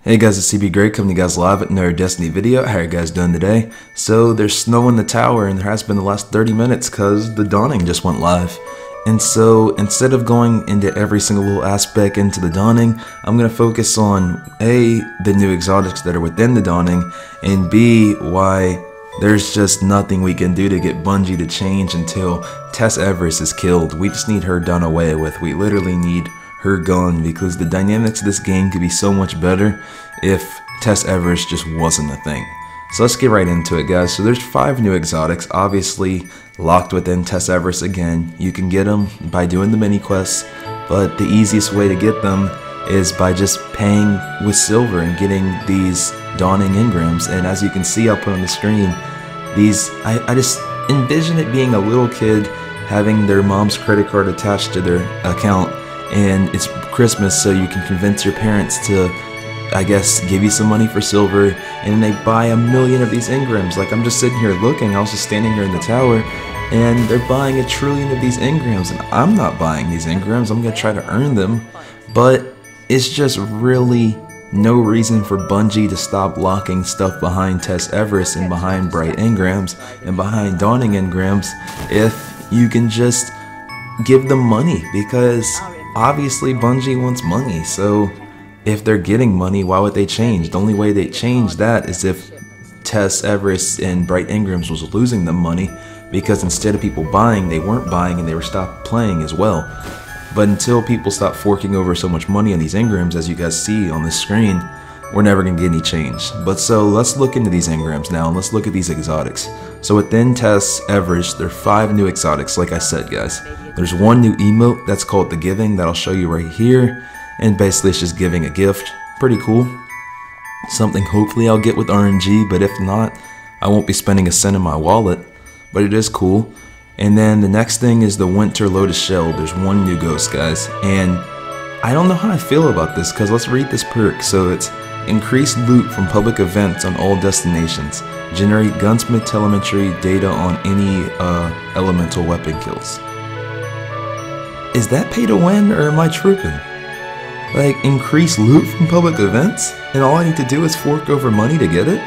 Hey guys, it's cbgray coming to you guys live with another Destiny video. How are you guys doing today? So there's snow in the tower and there has been the last 30 minutes because the dawning just went live. And so instead of going into every single little aspect into the dawning, I'm going to focus on A, the new exotics that are within the dawning, and B, why there's just nothing we can do to get Bungie to change until Tess Everis is killed. We just need her done away with. We literally need her gone because the dynamics of this game could be so much better if Tess Everis just wasn't a thing. So let's get right into it, guys. So there's 5 new exotics, obviously locked within Tess Everis again. You can get them by doing the mini quests, but the easiest way to get them is by just paying with silver and getting these dawning engrams. And as you can see, I'll put on the screen these. I just envision it being a little kid having their mom's credit card attached to their account, and it's Christmas, so you can convince your parents to, I guess, give you some money for silver, and they buy a million of these engrams. Like, I'm just sitting here looking, I was just standing here in the tower, and they're buying 1 trillion of these engrams, and I'm not buying these engrams. I'm gonna try to earn them, but it's just really no reason for Bungie to stop locking stuff behind Tess Everis and behind bright engrams and behind dawning engrams if you can just give them money, because obviously Bungie wants money. So if they're getting money, why would they change? The only way they change that is if Tess Everis and bright engrams was losing them money, because instead of people buying, they weren't buying and they were stopped playing as well. But until people stop forking over so much money on these engrams, as you guys see on the screen, we're never going to get any change. But so let's look into these engrams now, and let's look at these exotics. So within Tess Everis, there are 5 new exotics, like I said, guys. There's 1 new emote that's called The Giving that I'll show you right here. And basically it's just giving a gift. Pretty cool. Something hopefully I'll get with RNG, but if not, I won't be spending a cent in my wallet. But it is cool. And then the next thing is the Winter Lotus Shell. There's 1 new ghost, guys. And I don't know how I feel about this, because let's read this perk. So it's increased loot from public events on all destinations. Generate gunsmith telemetry data on any elemental weapon kills. Is that pay to win, or am I tripping? Like, increase loot from public events, and all I need to do is fork over money to get it?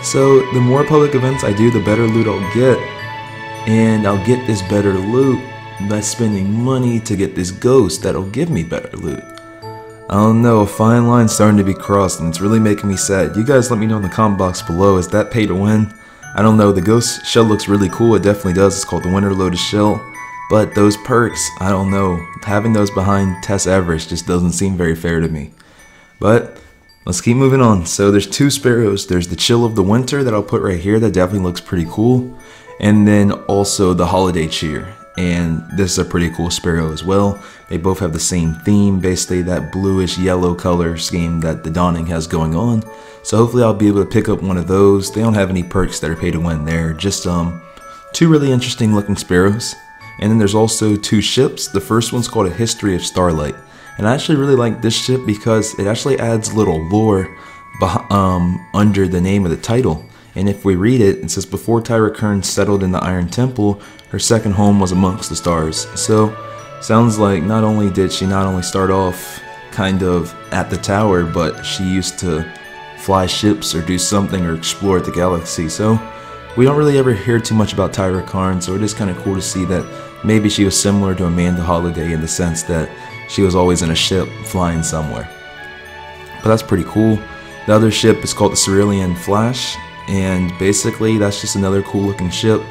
So the more public events I do, the better loot I'll get, and I'll get this better loot by spending money to get this ghost that'll give me better loot. I don't know, a fine line's starting to be crossed, and it's really making me sad. You guys let me know in the comment box below, is that pay to win? I don't know, the ghost shell looks really cool, it definitely does. It's called the Winter Lotus Shell. But those perks, I don't know, having those behind Tess Everis just doesn't seem very fair to me. But let's keep moving on. So there's 2 sparrows. There's the Chill of the Winter that I'll put right here, that definitely looks pretty cool. And then also the Holiday Cheer. And this is a pretty cool sparrow as well. They both have the same theme, basically that bluish yellow color scheme that the dawning has going on. So hopefully I'll be able to pick up one of those. They don't have any perks that are pay to win there, just 2 really interesting looking sparrows. And then there's also 2 ships. The first one's called A History of Starlight. And I actually really like this ship because it actually adds little lore under the name of the title. And if we read it, it says, before Tyra Kern settled in the Iron Temple, her second home was amongst the stars. So sounds like not only did she start off kind of at the tower, but she used to fly ships or do something or explore the galaxy. So we don't really ever hear too much about Tyra Karn, so it is kind of cool to see that maybe she was similar to Amanda Holiday in the sense that she was always in a ship flying somewhere. But that's pretty cool. The other ship is called the CERULEAN Flash, and basically that's just another cool looking ship.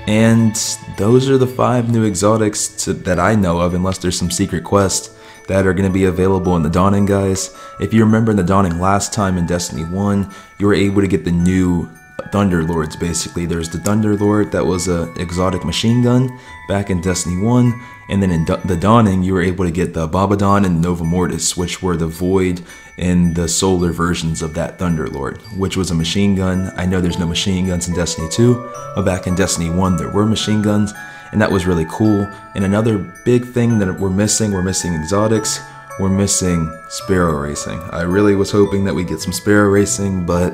And those are the 5 new exotics that I know of, unless there's some secret quest that are going to be available in the Dawning, guys. If you remember in the Dawning last time in Destiny 1, you were able to get the new Thunderlords. Basically, there's the Thunderlord that was a exotic machine gun back in Destiny 1, and then in the Dawning you were able to get the Babadon and Nova Mortis, which were the Void and the Solar versions of that Thunderlord, which was a machine gun. I know there's no machine guns in Destiny 2, but back in Destiny 1 there were machine guns, and that was really cool. And another big thing that we're missing exotics, we're missing Sparrow Racing. I really was hoping that we get some Sparrow Racing, but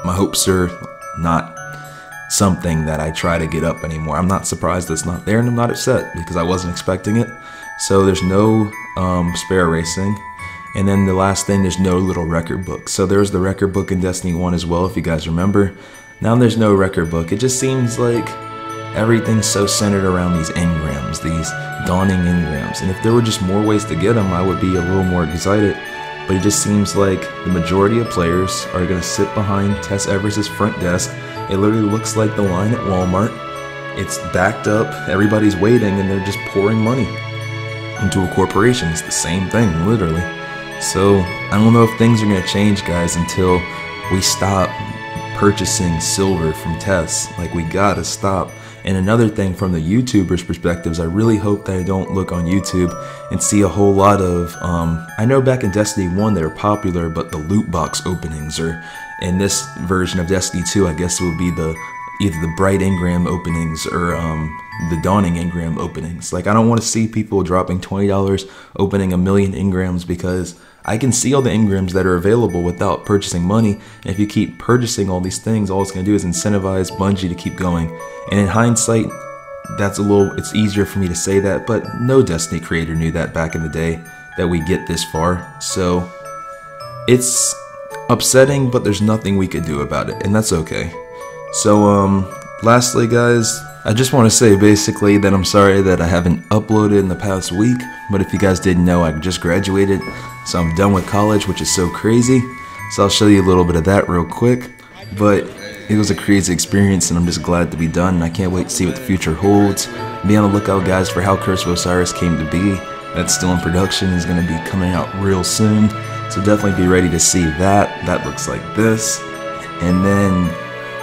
my hopes are not something that I try to get up anymore. I'm not surprised it's not there, and I'm not upset because I wasn't expecting it. So there's no Sparrow Racing. And then the last thing, there's no little record book. So there was the record book in Destiny 1 as well, if you guys remember. Now there's no record book. It just seems like everything's so centered around these engrams, these dawning engrams. And if there were just more ways to get them, I would be a little more excited. But it just seems like the majority of players are going to sit behind Tess Everis' front desk. It literally looks like the line at Walmart. It's backed up, everybody's waiting, and they're just pouring money into a corporation. It's the same thing, literally. So I don't know if things are going to change, guys, until we stop purchasing silver from Tess. Like, we gotta stop. And another thing, from the YouTubers' perspectives, I really hope that I don't look on YouTube and see a whole lot of, I know back in Destiny 1 they were popular, but the loot box openings, or in this version of Destiny 2, I guess it would be either the bright engram openings or the dawning engram openings. Like, I don't want to see people dropping $20 opening 1,000,000 engrams, because I can see all the engrams that are available without purchasing money. And if you keep purchasing all these things, all it's going to do is incentivize Bungie to keep going. And in hindsight, it's easier for me to say that, but no Destiny creator knew that back in the day, that we get this far. So it's upsetting, but there's nothing we could do about it, and that's okay. So lastly, guys, I just want to say basically that I'm sorry that I haven't uploaded in the past week, but if you guys didn't know, I just graduated, so I'm done with college, which is so crazy. So I'll show you a little bit of that real quick. But it was a crazy experience, and I'm just glad to be done, and I can't wait to see what the future holds. Be on the lookout, guys, for How Curse of Osiris Came to Be. That's still in production, is going to be coming out real soon, so definitely be ready to see that. That looks like this. And then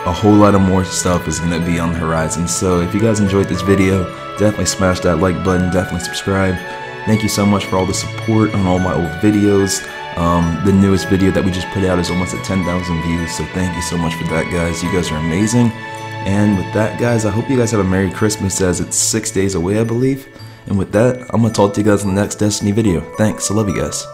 a whole lot of more stuff is going to be on the horizon. So if you guys enjoyed this video, definitely smash that like button, definitely subscribe. Thank you so much for all the support on all my old videos. The newest video that we just put out is almost at 10,000 views, so thank you so much for that, guys. You guys are amazing. And with that, guys, I hope you guys have a Merry Christmas, as it's 6 days away, I believe. And with that, I'm going to talk to you guys in the next Destiny video. Thanks, I love you guys.